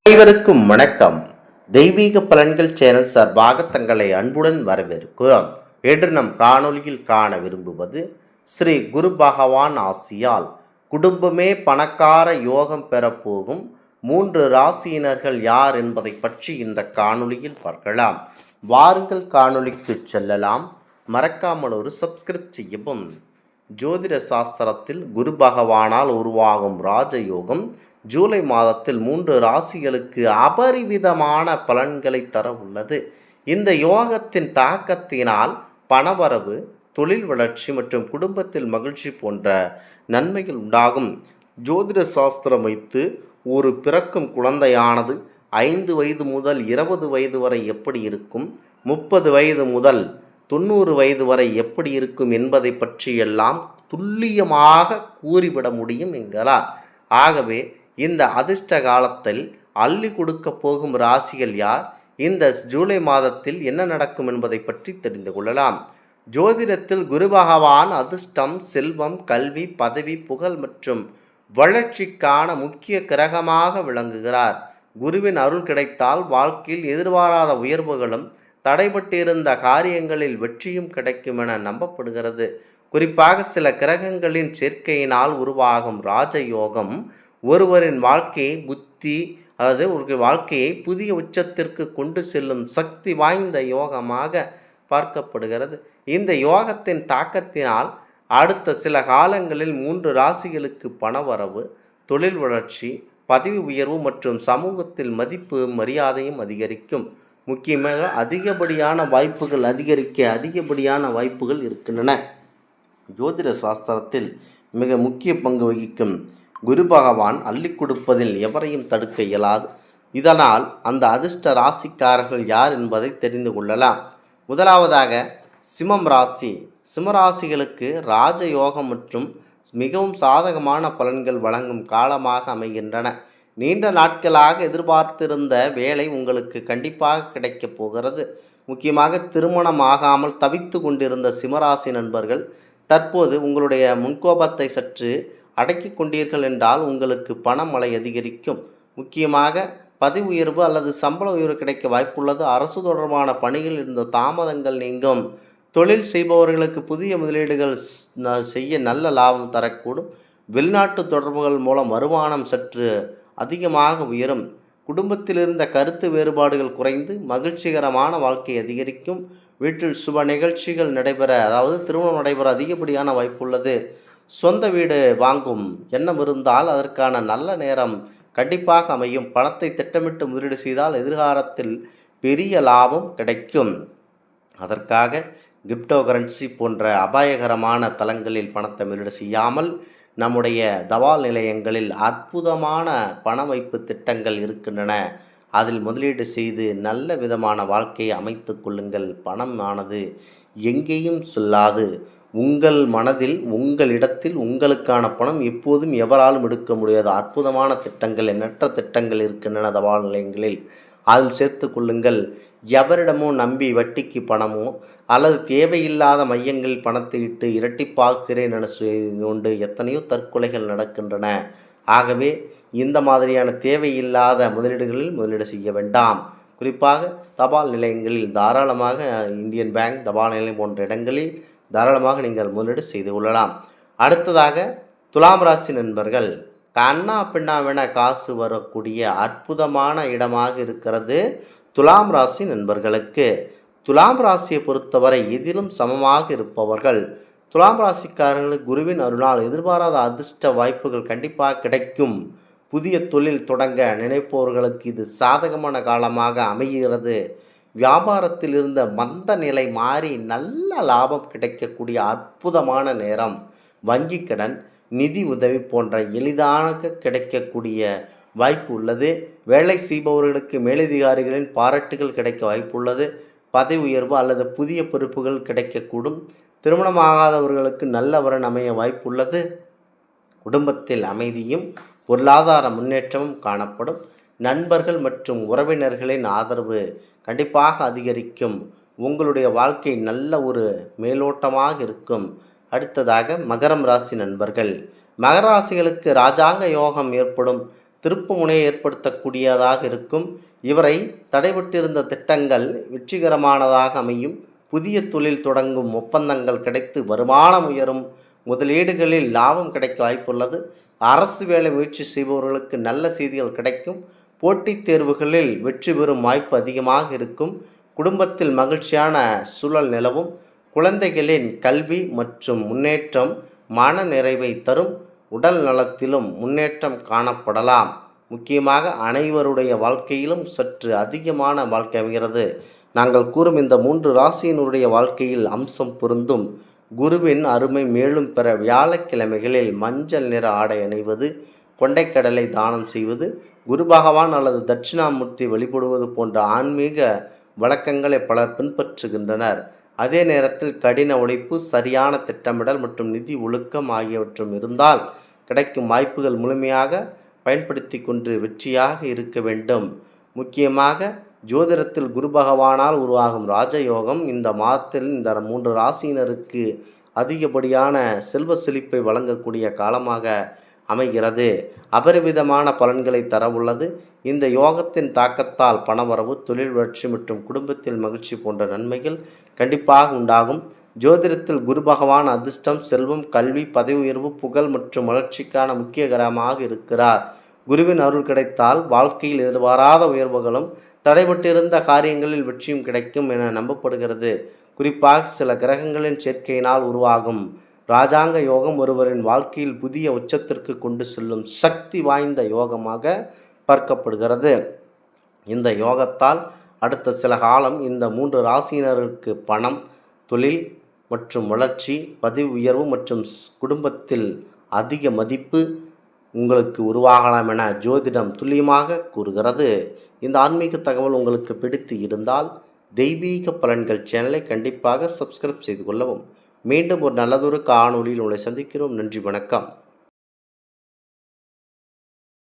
அனைவருக்கும் வணக்கம். தெய்வீக பலன்கள் சேனல் சார்பாக தங்களை அன்புடன் வரவேற்கிறோம். இன்று நம் காணொளியில் காண விரும்புவது ஸ்ரீ குரு பகவான் ஆசியால் குடும்பமே பணக்கார யோகம் பெறப்போகும் 3 ராசியினர்கள் யார் என்பதை பற்றி இந்த காணொளியில் பார்க்கலாம். வாருங்கள் காணொளிக்கு செல்லலாம். மறக்காமல் ஒரு சப்ஸ்கிரைப் செய்யவும். ஜோதிட சாஸ்திரத்தில் குரு பகவானால் உருவாகும் ராஜயோகம் ஜூலை மாதத்தில் 3 ராசிகளுக்கு அபரிவிதமான பலன்களை தர உள்ளது. இந்த யோகத்தின் தாக்கத்தினால் பணவரவு, தொழில் வளர்ச்சி மற்றும் குடும்பத்தில் மகிழ்ச்சி போன்ற நன்மைகள் உண்டாகும். ஜோதிட சாஸ்திரம் வைத்து ஒரு பிறக்கும் குழந்தையானது 5 வயது முதல் 20 வயது வரை எப்படி இருக்கும், 30 வயது முதல் 90 வயது வரை எப்படி இருக்கும் என்பதை பற்றியெல்லாம் துல்லியமாக கூறிவிட முடியும் என்கிறார். ஆகவே இந்த அதிர்ஷ்ட காலத்தில் அள்ளி கொடுக்க போகும் ராசிகள் யார், இந்த ஜூலை மாதத்தில் என்ன நடக்கும் என்பதை பற்றி தெரிந்து கொள்ளலாம். ஜோதிடத்தில் குரு பகவான் அதிர்ஷ்டம், செல்வம், கல்வி, பதவி, புகழ் மற்றும் வளர்ச்சிக்கான முக்கிய கிரகமாக விளங்குகிறார். குருவின் அருள் கிடைத்தால் வாழ்க்கையில் எதிர்பாராத உயர்வுகளும் தடைபட்டிருந்த காரியங்களில் வெற்றியும் கிடைக்கும் என நம்பப்படுகிறது. குறிப்பாக சில கிரகங்களின் சேர்க்கையினால் உருவாகும் ராஜயோகம் ஒருவரின் வாழ்க்கையை புதிய உச்சத்திற்கு கொண்டு செல்லும் சக்தி வாய்ந்த யோகமாக பார்க்கப்படுகிறது. இந்த யோகத்தின் தாக்கத்தினால் அடுத்த சில காலங்களில் 3 ராசிகளுக்கு பணவரவு, தொழில் வளர்ச்சி, பதவி உயர்வு மற்றும் சமூகத்தில் மதிப்பு மரியாதையும் அதிகரிக்கும். முக்கியமாக அதிகப்படியான வாய்ப்புகள் இருக்கின்றன. ஜோதிட சாஸ்திரத்தில் மிக முக்கிய பங்கு வகிக்கும் குரு பகவான் அள்ளி கொடுப்பதில் எவரையும் தடுக்க இயலாது. இதனால் அந்த அதிர்ஷ்ட ராசிக்காரர்கள் யார் என்பதை தெரிந்து கொள்ளலாம். முதலாவதாக சிம்மம் ராசி. சிம்மராசிகளுக்கு ராஜயோகம் மற்றும் மிகவும் சாதகமான பலன்கள் வழங்கும் காலமாக அமைகின்றன. நீண்ட நாட்களாக எதிர்பார்த்திருந்த வேலை உங்களுக்கு கண்டிப்பாக கிடைக்கப் போகிறது. முக்கியமாக திருமணம் ஆகாமல் தவித்து கொண்டிருந்த சிம்மராசி நண்பர்கள் தற்போது உங்களுடைய முன்கோபத்தை சற்று அடக்கி கொண்டீர்கள் என்றால் உங்களுக்கு பணமழை அதிகரிக்கும். முக்கியமாக பதவி உயர்வு அல்லது சம்பள உயர்வு கிடைக்க வாய்ப்புள்ளது. அரசு தொடர்பான பணிகள் இருந்த தாமதங்கள் நீங்கும். தொழில் செய்பவர்களுக்கு புதிய முதலீடுகள் செய்ய நல்ல லாபம் தரக்கூடும். வெளிநாட்டு தொடர்புகள் மூலம் வருமானம் சற்று அதிகமாக உயரும். குடும்பத்தில் இருந்த கருத்து வேறுபாடுகள் குறைந்து மகிழ்ச்சிகரமான வாழ்க்கை அதிகரிக்கும். வீட்டில் சுப நிகழ்ச்சிகள் திருமணம் நடைபெற அதிகப்படியான வாய்ப்புள்ளது. சொந்த வீடு வாங்கும் எண்ணம் இருந்தால் அதற்கான நல்ல நேரம் கண்டிப்பாக அமையும். பணத்தை திட்டமிட்டு முதலீடு செய்தால் எதிர்காலத்தில் பெரிய லாபம் கிடைக்கும். அதற்காக கிரிப்டோ கரன்சி போன்ற அபாயகரமான தளங்களில் பணத்தை முதலீடு செய்யாமல் நம்முடைய தபால் நிலையங்களில் அற்புதமான பண வைப்பு திட்டங்கள் இருக்கின்றன. அதில் முதலீடு செய்து நல்ல விதமான வாழ்க்கையை அமைத்து கொள்ளுங்கள். பணம் ஆனது எங்கேயும் சொல்லாது. உங்கள் மனதில், உங்களிடத்தில் உங்களுக்கான பணம் எப்போதும் எவராலும் எடுக்க முடியாத அற்புதமான திட்டங்கள், எண்ணற்ற திட்டங்கள் இருக்கின்றன தபால் நிலையங்களில். அதில் சேர்த்து கொள்ளுங்கள். எவரிடமோ நம்பி வட்டிக்கு பணமோ அல்லது தேவையில்லாத மையங்களில் பணத்தை இட்டு இரட்டிப்பாகிறேன் என கொண்டு எத்தனையோ தற்கொலைகள் நடக்கின்றன. ஆகவே இந்த மாதிரியான தேவையில்லாத முதலீடுகளில் முதலீடு செய்ய வேண்டாம். குறிப்பாக தபால் நிலையங்களில் தாராளமாக இந்தியன் பேங்க், தபால் நிலையம் போன்ற இடங்களில் தாராளமாக நீங்கள் முதலீடு செய்து கொள்ளலாம். அடுத்ததாக துலாம் ராசி நண்பர்கள், கண்ணா பின்னாவென காசு வரக்கூடிய அற்புதமான இடமாக இருக்கிறது துலாம் ராசி நண்பர்களுக்கு. துலாம் ராசியை பொறுத்தவரை எதிலும் சமமாக இருப்பவர்கள். துலாம் ராசிக்காரர்களுக்கு குருவின் அருளால் எதிர்பாராத அதிர்ஷ்ட வாய்ப்புகள் கண்டிப்பாக கிடைக்கும். புதிய தொழில் தொடங்க நினைப்பவர்களுக்கு இது சாதகமான காலமாக அமைகிறது. வியாபாரத்தில் இருந்த மந்த நிலை மாறி நல்ல லாபம் கிடைக்கக்கூடிய அற்புதமான நேரம். வங்கி கடன், நிதி உதவி போன்ற எளிதாக கிடைக்கக்கூடிய வாய்ப்பு உள்ளது. வேலை செய்பவர்களுக்கு மேலதிகாரிகளின் பாராட்டுகள் கிடைக்க வாய்ப்புள்ளது. பதவி உயர்வு அல்லது புதிய பொறுப்புகள் கிடைக்கக்கூடும். திருமணமாகாதவர்களுக்கு நல்ல வரன் அமைய வாய்ப்புள்ளது. குடும்பத்தில் அமைதியும் பொருளாதார முன்னேற்றமும் காணப்படும். நண்பர்கள் மற்றும் உறவினர்களின் ஆதரவு கண்டிப்பாக அதிகரிக்கும். உங்களுடைய வாழ்க்கை நல்ல ஒரு மேலோட்டமாக இருக்கும். அடுத்ததாக மகரம் ராசி நண்பர்கள். மகர ராசிகளுக்கு ராஜாங்க யோகம் ஏற்படும். திருப்புமுனையை ஏற்படுத்தக்கூடியதாக இருக்கும். இவரை தடைபட்டிருந்த திட்டங்கள் வெற்றிகரமானதாக அமையும். புதிய தொழில் தொடங்கும் ஒப்பந்தங்கள் கிடைத்து வருமானம் உயரும். முதலீடுகளில் லாபம் கிடைக்க வாய்ப்புள்ளது. அரசு வேலை முயற்சி செய்பவர்களுக்கு நல்ல செய்திகள் கிடைக்கும். போட்டித் தேர்வுகளில் வெற்றி பெறும் வாய்ப்பு அதிகமாக இருக்கும். குடும்பத்தில் மகிழ்ச்சியான சூழல் நிலவும். குழந்தைகளின் கல்வி மற்றும் முன்னேற்றம் மன நிறைவை தரும். உடல் நலத்திலும் முன்னேற்றம் காணப்படலாம். முக்கியமாக அனைவருடைய வாழ்க்கையிலும் சற்று அதிகமான வாழ்க்கை அமைகிறது. நாங்கள் கூறும் இந்த 3 ராசியினுடைய வாழ்க்கையில் அம்சம் பொருந்தும். குருவின் அருமை மேலும் பெற வியாழக்கிழமைகளில் மஞ்சள் நிற ஆடை அணிவது, கொண்டைக்கடலை தானம் செய்வது, குரு பகவான் அல்லது தட்சிணாமூர்த்தி வழிபடுவது போன்ற ஆன்மீக வழக்கங்களை பலர் பின்பற்றுகின்றனர். அதே நேரத்தில் கடின உழைப்பு, சரியான திட்டமிடல் மற்றும் நிதி ஒழுக்கம் ஆகியவற்றும் இருந்தால் கிடைக்கும் வாய்ப்புகள் முழுமையாக பயன்படுத்தி கொண்டு வெற்றியாக இருக்க வேண்டும். முக்கியமாக ஜோதிடத்தில் குரு பகவானால் உருவாகும் ராஜயோகம் இந்த மாதத்தில் இந்த 3 ராசியினருக்கு அதிகப்படியான செல்வ செழிப்பை வழங்கக்கூடிய காலமாக அமைகிறது. அபரிவிதமான பலன்களை தரவுள்ளது. இந்த யோகத்தின் தாக்கத்தால் பணவரவு, தொழில் வளர்ச்சி மற்றும் குடும்பத்தில் மகிழ்ச்சி போன்ற நன்மைகள் கண்டிப்பாக உண்டாகும். ஜோதிடத்தில் குரு பகவான் அதிர்ஷ்டம், செல்வம், கல்வி, பதவி உயர்வு, புகழ் மற்றும் வளர்ச்சிக்கான முக்கிய கிரகமாக இருக்கிறார். குருவின் அருள் கிடைத்தால் வாழ்க்கையில் எதிர்பாராத உயர்வுகளும் தடைபட்டிருந்த காரியங்களில் வெற்றியும் கிடைக்கும் என நம்பப்படுகிறது. குறிப்பாக சில கிரகங்களின் சேர்க்கையினால் உருவாகும் ராஜாங்க யோகம் ஒருவரின் வாழ்க்கையில் புதிய உச்சத்திற்கு கொண்டு செல்லும் சக்தி வாய்ந்த யோகமாக பார்க்கப்படுகிறது. இந்த யோகத்தால் அடுத்த சில காலம் இந்த 3 ராசியினருக்கு பணம், தொழில் மற்றும் வளர்ச்சி, பதவி உயர்வு மற்றும் குடும்பத்தில் அதிக மதிப்பு உங்களுக்கு உருவாகலாம் என ஜோதிடம் துல்லியமாக கூறுகிறது. இந்த ஆன்மீக தகவல் உங்களுக்கு பிடித்து இருந்தால் தெய்வீக பலன்கள் சேனலை கண்டிப்பாக சப்ஸ்கிரைப் செய்து கொள்ளவும். மீண்டும் ஒரு நல்லதொரு காணொளியில் உங்களை சந்திக்கிறோம். நன்றி, வணக்கம்.